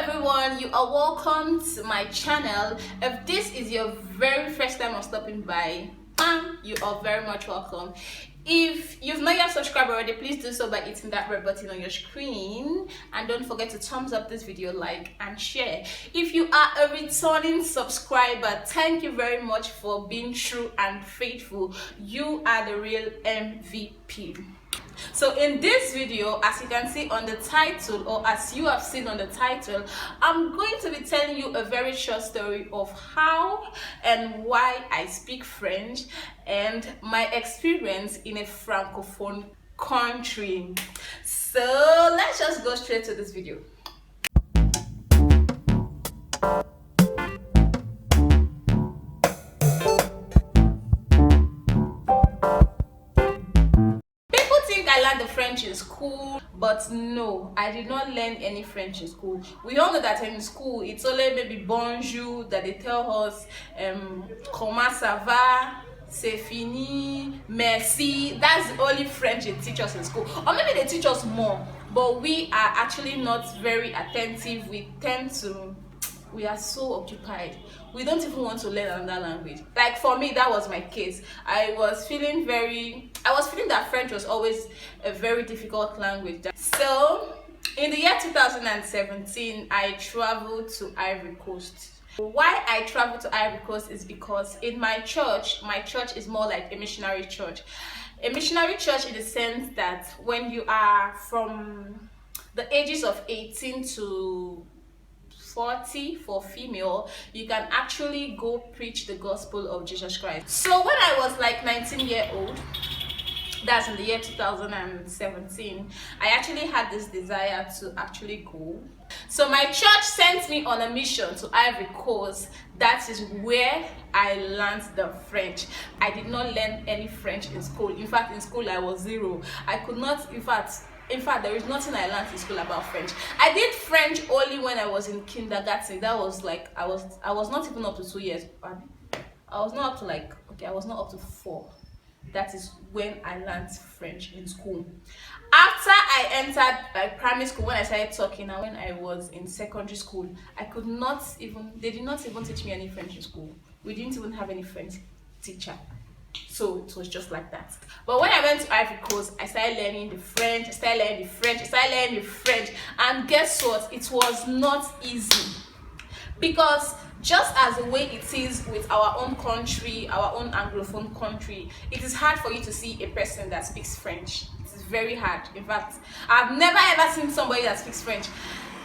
everyone, you are welcome to my channel. If this is your very first time of stopping by, you are very much welcome. If you've not yet subscribed already, please do so by hitting that red button on your screen, and don't forget to thumbs up this video, like and share. If you are a returning subscriber, thank you very much for being true and faithful. You are the real MVP. So in this video, as you can see on the title, or as you have seen on the title, I'm going to be telling you a very short story of how and why I speak French and my experience in a Francophone country. So let's just go straight to this video. The French in school, but no, I did not learn any French in school. We all know that in school it's only maybe bonjour that they tell us, comment ça va, c'est fini, merci. That's the only French they teach us in school, or maybe they teach us more, but we are actually not very attentive. We are so occupied, we don't even want to learn another language. Like for me, that was my case. I was feeling that French was always a very difficult language. So in the year 2017, I traveled to Ivory Coast. Why I traveled to Ivory Coast is because in my church is more like a missionary church. A missionary church in the sense that when you are from the ages of 18 to 40 for female, you can actually go preach the gospel of Jesus Christ. So when I was like 19-year-old, that's in the year 2017, I actually had this desire to actually go. So my church sent me on a mission to Ivory Coast. That is where I learned the French. I did not learn any French in school. In fact, in school I was zero. I could not, in fact, there is nothing I learned in school about French. I did French only when I was in kindergarten. That was like, I was not even up to 2 years. I was not up to 4. That is when I learned French in school. After I entered primary school, when I started talking, and when I was in secondary school, they did not even teach me any French in school. We didn't even have any French teacher. So it was just like that. But when I went to Ivory Coast, I started learning the French, and guess what? It was not easy. Because just as the way it is with our own country, our own Anglophone country, it is hard for you to see a person that speaks French. It is very hard. In fact, I've never ever seen somebody that speaks French.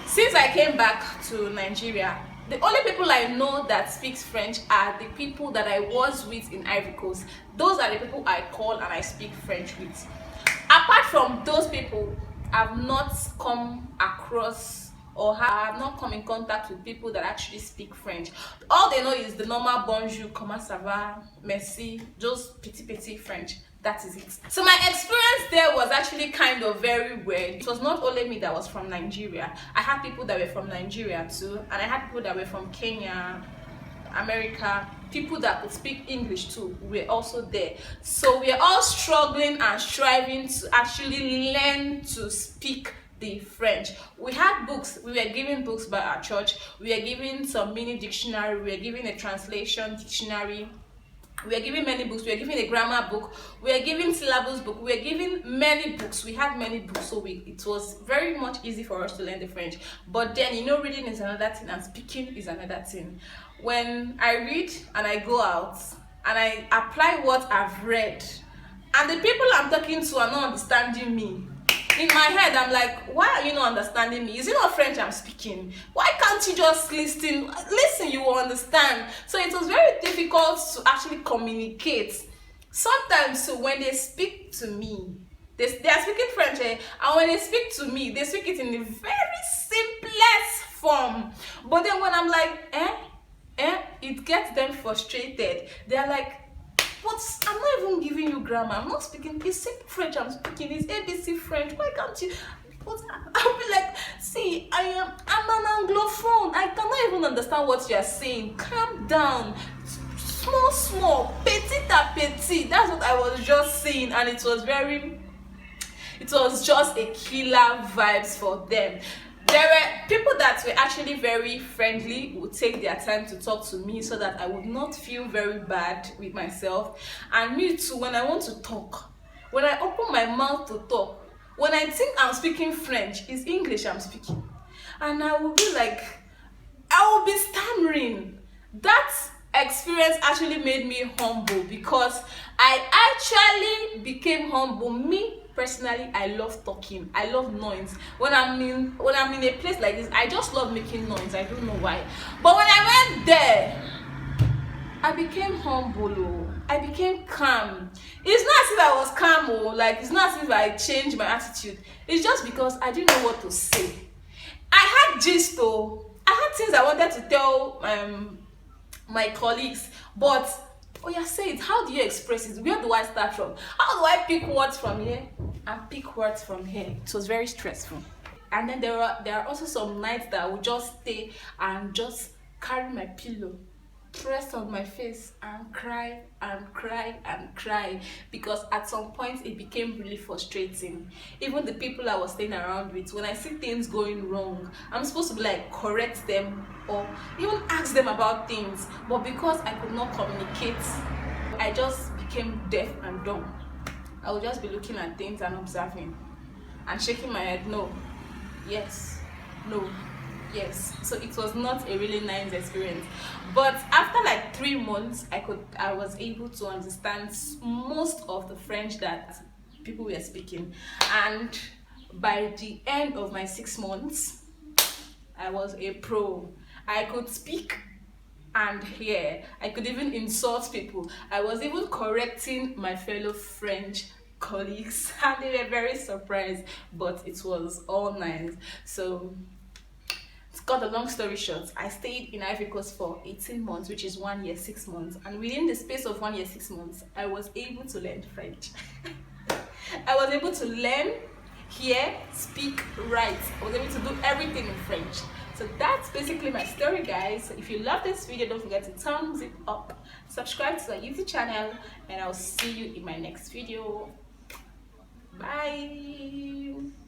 Since I came back to Nigeria, the only people I know that speaks French are the people that I was with in Ivory Coast. Those are the people I call and I speak French with. Apart from those people, I've not come across or have not come in contact with people that actually speak French. All they know is the normal bonjour, comment ça va, merci, just petit French. That is it. So my experience there was actually kind of very weird. It was not only me that was from Nigeria. I had people that were from Nigeria too, and I had people that were from Kenya, America, people that could speak English too were also there. So we are all struggling and striving to actually learn to speak the French. We had books. We were given books by our church. We were given some mini dictionary. We were given a translation dictionary. We were given many books. We were given a grammar book. We were given syllabus book. We were given many books. We had many books, so it was very much easy for us to learn the French. But then, reading is another thing and speaking is another thing. When I read and I go out and I apply what I've read, and the people I'm talking to are not understanding me, in my head I'm like, why are you not understanding me? Is it not French I'm speaking? Why can't you just listen, you will understand. So it was very difficult to actually communicate. Sometimes, so when they speak to me, they are speaking French, and when they speak to me, they speak it in the very simplest form. But then when I'm like, it gets them frustrated. They're like, but I'm not even giving you grammar. I'm not speaking. It's simple French I'm speaking. It's ABC French. Why can't you? But I'll be like, see, I'm an Anglophone. I cannot even understand what you're saying. Calm down. Small, petit à petit. That's what I was just saying, and it was just a killer vibes for them. There were people that were actually very friendly would take their time to talk to me so that I would not feel very bad with myself. And me too, when I want to talk, when I open my mouth to talk, when I think I'm speaking French, it's English I'm speaking. And I will be like, I will be stammering. That experience actually made me humble, because I actually became humble. Me personally, I love talking, I love noise. When I'm in a place like this, I just love making noise. I don't know why, but when I went there, I became humble. Oh. I became calm. It's not as if I was calm. Oh. Like, it's not as if I changed my attitude. It's just because I didn't know what to say. I had gist though. I had things I wanted to tell my colleagues, but oh yeah, say it. How do you express it? Where do I start from? How do I pick words from here and pick words from here? It was very stressful. And then there are also some nights that I would just stay and just carry my pillow, press on my face, and cry and cry and cry, because at some point it became really frustrating. Even the people I was staying around with, when I see things going wrong, I'm supposed to be like correct them or even ask them about things, but because I could not communicate, I just became deaf and dumb. I would just be looking at things and observing and shaking my head, no, yes, no, yes. So it was not a really nice experience, but after like 3 months, I was able to understand most of the French that people were speaking. And by the end of my 6 months, I was a pro. I could speak and hear. I could even insult people. I was even correcting my fellow French colleagues, and they were very surprised, but it was all nice. So to cut the long story short, I stayed in Ivory Coast for 18 months, which is 1 year 6 months, and within the space of 1 year 6 months, I was able to learn French. I was able to learn, hear, speak, write. I was able to do everything in French. So that's basically my story, guys. So if you love this video, don't forget to thumbs it up, subscribe to our YouTube channel, and I'll see you in my next video. Bye.